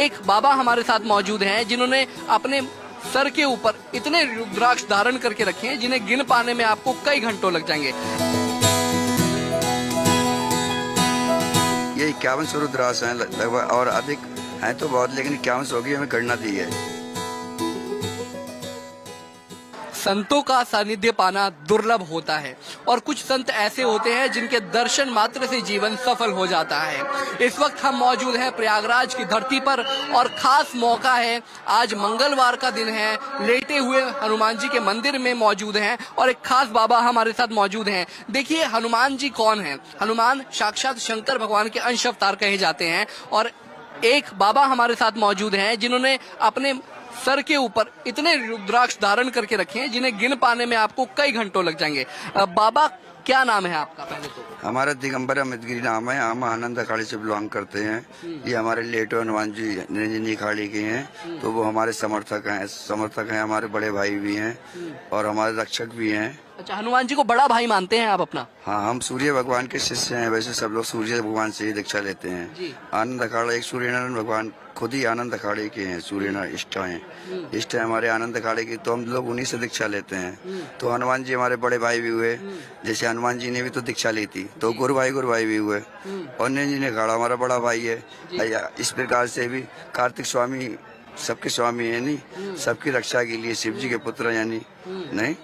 एक बाबा हमारे साथ मौजूद हैं जिन्होंने अपने सर के ऊपर इतने रुद्राक्ष धारण करके रखे हैं जिन्हें गिन पाने में आपको कई घंटों लग जाएंगे। ये 5100 रुद्राक्ष हैं लगभग, और अधिक हैं तो बहुत, लेकिन 5100 की हमें गणना दी है। संतों का सानिध्य पाना दुर्लभ होता है और कुछ संत ऐसे होते हैं जिनके दर्शन मात्र से जीवन सफल हो जाता है। इस वक्त हम मौजूद हैं प्रयागराज की धरती पर और खास मौका है, आज मंगलवार का दिन है। लेटे हुए हनुमान जी के मंदिर में मौजूद हैं और एक खास बाबा हमारे साथ मौजूद हैं। देखिए हनुमान जी कौन है। हनुमान साक्षात शंकर भगवान के अंश अवतार कहे जाते हैं और एक बाबा हमारे साथ मौजूद हैं जिन्होंने अपने सर के ऊपर इतने रुद्राक्ष धारण करके रखे हैं जिन्हें गिन पाने में आपको कई घंटों लग जाएंगे। बाबा क्या नाम है आपका? पहले तो हमारा दिगंबर अमितगिरी नाम है, हम आनंद अखाड़े से बिलोंग करते हैं। ये हमारे लेटो हनुमान जी निरंजनी अखाड़े के हैं, तो वो हमारे समर्थक हैं, हमारे बड़े भाई भी हैं और हमारे रक्षक भी हैं। अच्छा, हनुमान जी को बड़ा भाई मानते हैं आप अपना? हाँ, हम सूर्य भगवान के शिष्य हैं। वैसे सब लोग सूर्य भगवान से ही दीक्षा लेते हैं। आनंद अखाड़ा एक सूर्यनारायण भगवान खुद ही आनंद अखाड़े के हैं, सूर्यनारायण इष्ट हैं। इष्ट है हमारे आनंद अखाड़े की, तो हम लोग उन्हीं से दीक्षा लेते हैं। तो हनुमान जी हमारे बड़े भाई भी हुए, जैसे हनुमान जी ने भी तो दीक्षा ली थी, तो गुरु भाई भी हुए। और निरंजनी अखाड़ा हमारा बड़ा भाई है। इस प्रकार से भी कार्तिक स्वामी सबके स्वामी है, नहीं सबकी रक्षा के लिए शिव जी के पुत्र यानी नहीं।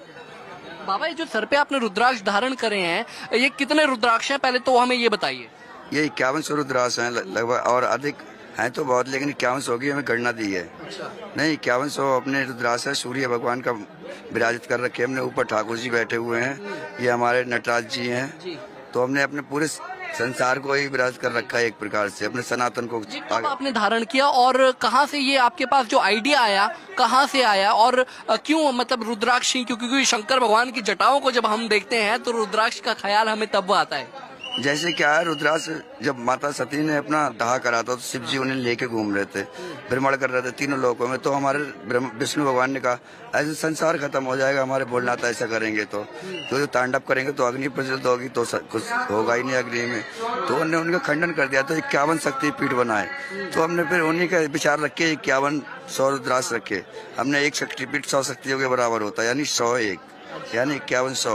बाबा ये जो सर पे आपने रुद्राक्ष धारण करे हैं, ये कितने रुद्राक्ष हैं पहले तो हमें ये बताइए। ये 5100 रुद्राक्ष हैं लगभग, और अधिक हैं तो बहुत, लेकिन 5100 की हमें गणना दी है। नहीं, 5100 अपने रुद्राक्ष है, सूर्य भगवान का विराजित कर रखे हमने। ऊपर ठाकुर जी बैठे हुए हैं, ये हमारे नटराज जी हैं। तो हमने अपने पूरे संसार को ही विराजित कर रखा है एक प्रकार से, अपने सनातन को। कब आपने धारण किया और कहाँ से ये आपके पास जो आइडिया आया, कहाँ से आया और क्यों, मतलब रुद्राक्ष ही? क्योंकि शंकर भगवान की जटाओं को जब हम देखते हैं तो रुद्राक्ष का ख्याल हमें तब आता है। जैसे क्या है, रुद्राक्ष जब माता सती ने अपना दाह करा था तो शिव जी उन्हें लेके घूम रहे थे, भ्रमण कर रहे थे तीनों लोकों में। तो हमारे विष्णु भगवान ने कहा ऐसे संसार खत्म हो जाएगा, हमारे भोलेनाथ ऐसा करेंगे तो जो तांडव करेंगे तो अग्नि प्रज्वलित होगी, तो कुछ होगा ही नहीं अग्नि में। तो उन्होंने उनका खंडन कर दिया, तो 51 शक्ति पीठ बनाए। तो हमने फिर उन्हीं का विचार रखे 5100 रुद्राक्ष रखे हमने। एक शक्तिपीठ 100 शक्तियों के बराबर होता है, यानी 101 यानी 5100।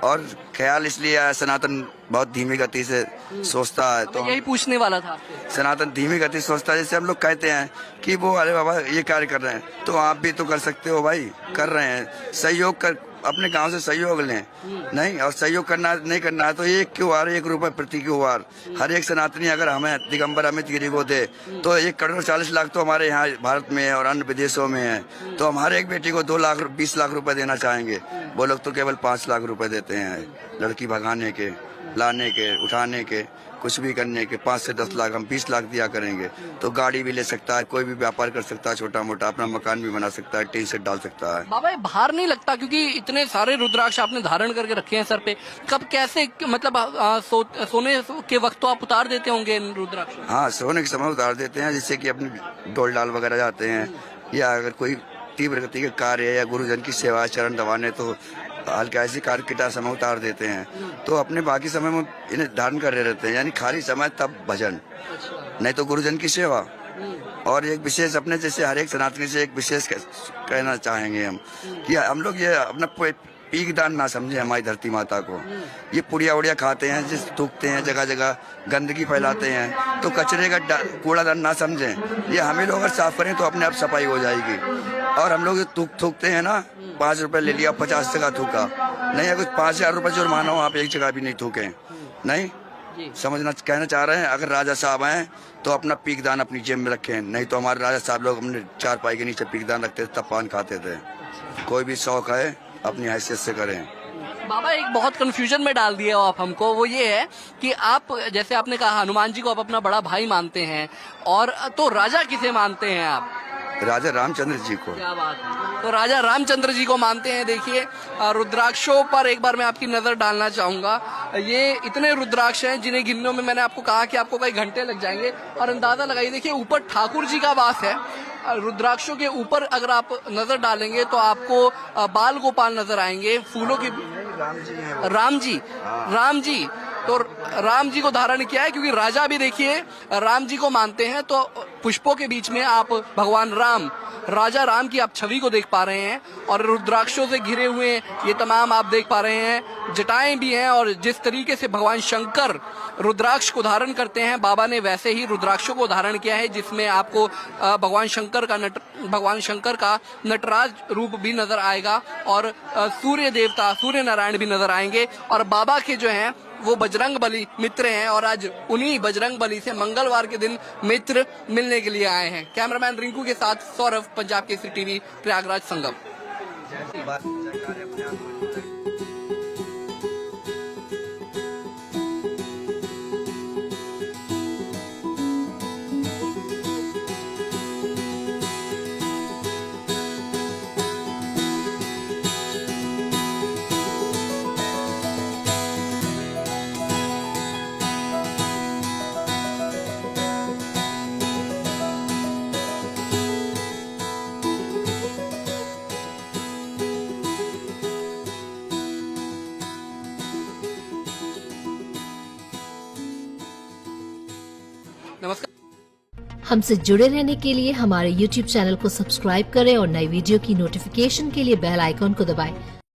और ख्याल इसलिए आया, सनातन बहुत धीमी गति से सोचता है, तो यही पूछने वाला था आपसे। सनातन धीमी गति सोचता है। जैसे हम लोग कहते हैं कि वो अरे बाबा ये कार्य कर रहे हैं तो आप भी तो कर सकते हो भाई, कर रहे हैं, सहयोग कर, अपने गांव से सहयोग लें। नहीं, और सहयोग करना नहीं करना है तो 1 क्यूआर 1 रुपए प्रति क्यूआर हर एक सनातनी अगर हमें दिगंबर अमित गिरी को दे तो 1 करोड़ 40 लाख तो हमारे यहाँ भारत में है और अन्य विदेशों में है। तो हम हर एक बेटी को 20 लाख रुपए देना चाहेंगे। वो लोग तो केवल 5 लाख रुपए देते हैं लड़की भगाने के, लाने के, उठाने के, कुछ भी करने के। 5 से 10 लाख, हम 20 लाख दिया करेंगे तो गाड़ी भी ले सकता है, कोई भी व्यापार कर सकता है, छोटा मोटा अपना मकान भी बना सकता है, टीन सेट डाल सकता है। बाबा ये भार नहीं लगता? क्योंकि इतने सारे रुद्राक्ष आपने धारण करके रखे हैं सर पे, कब कैसे, मतलब सोने के वक्त तो आप उतार देते होंगे इन रुद्राक्ष? हाँ, सोने के समय उतार देते हैं, जिससे कि अपने डोल डाल वगैरह जाते हैं, या अगर कोई तीव्र गति के कार्य या गुरुजन की सेवा चरण दबाने तो हल्का ऐसी कार्य किटा समय उतार देते हैं। तो अपने बाकी समय में इन्हें धारण कर रहते हैं, यानी खाली समय तब भजन, नहीं तो गुरुजन की सेवा। और एक विशेष अपने जैसे हर एक सनातनी से एक विशेष कहना चाहेंगे हम कि हम लोग ये अपना पीक दान ना समझे हमारी धरती माता को। ये पुड़िया उड़िया खाते हैं, जिस थूकते हैं, जगह जगह गंदगी फैलाते हैं, तो कचरे का कूड़ादान ना समझें। ये हमें लोग अगर साफ करें तो अपने आप सफाई हो जाएगी। और हम लोग थूकते हैं ना, 5 रुपए ले लिया, 50 जगह थूका, नहीं अगर 5000 रुपए जुर्माना हो, आप एक जगह भी नहीं थूके। नहीं समझना, कहना चाह रहे हैं अगर राजा साहब हैं तो अपना पीक दान अपनी जेब में रखें। नहीं तो हमारे राजा साहब लोग अपने चारपाई के नीचे पीक दान रखते थे, तब पान खाते थे। कोई भी शौक है अपनी हैसियत से करें। बाबा एक बहुत कंफ्यूजन में डाल दिए हो आप हमको, वो ये है कि आप जैसे आपने कहा हनुमान जी को आप अपना बड़ा भाई मानते हैं, और तो राजा किसे मानते हैं आप? राजा रामचंद्र जी को। क्या बात है, तो राजा रामचंद्र जी को मानते हैं। देखिए रुद्राक्षों पर एक बार मैं आपकी नजर डालना चाहूंगा। ये इतने रुद्राक्ष हैं जिन्हें गिनने में मैंने आपको कहा कि आपको कई घंटे लग जाएंगे, और अंदाजा लगाइए। देखिए ऊपर ठाकुर जी का वास है, रुद्राक्षों के ऊपर अगर आप नजर डालेंगे तो आपको बाल गोपाल नजर आएंगे, फूलों की। राम जी तो राम जी को धारण किया है, क्योंकि राजा भी देखिए राम जी को मानते हैं। तो पुष्पों के बीच में आप भगवान राम, राजा राम की आप छवि को देख पा रहे हैं और रुद्राक्षों से घिरे हुए ये तमाम आप देख पा रहे हैं, जटाएं भी हैं। और जिस तरीके से भगवान शंकर रुद्राक्ष को धारण करते हैं, बाबा ने वैसे ही रुद्राक्षों को धारण किया है, जिसमें आपको भगवान शंकर का नटराज रूप भी नजर आएगा और सूर्य देवता सूर्य नारायण भी नजर आएंगे। और बाबा के जो हैं वो बजरंग बली मित्र हैं और आज उन्हीं बजरंग बली से मंगलवार के दिन मित्र मिलने के लिए आए हैं। कैमरामैन रिंकू के साथ सौरभ, पंजाब केसरी टीवी, प्रयागराज संगम। नमस्कार। हमसे जुड़े रहने के लिए हमारे YouTube चैनल को सब्सक्राइब करें और नई वीडियो की नोटिफिकेशन के लिए बेल आइकॉन को दबाएं।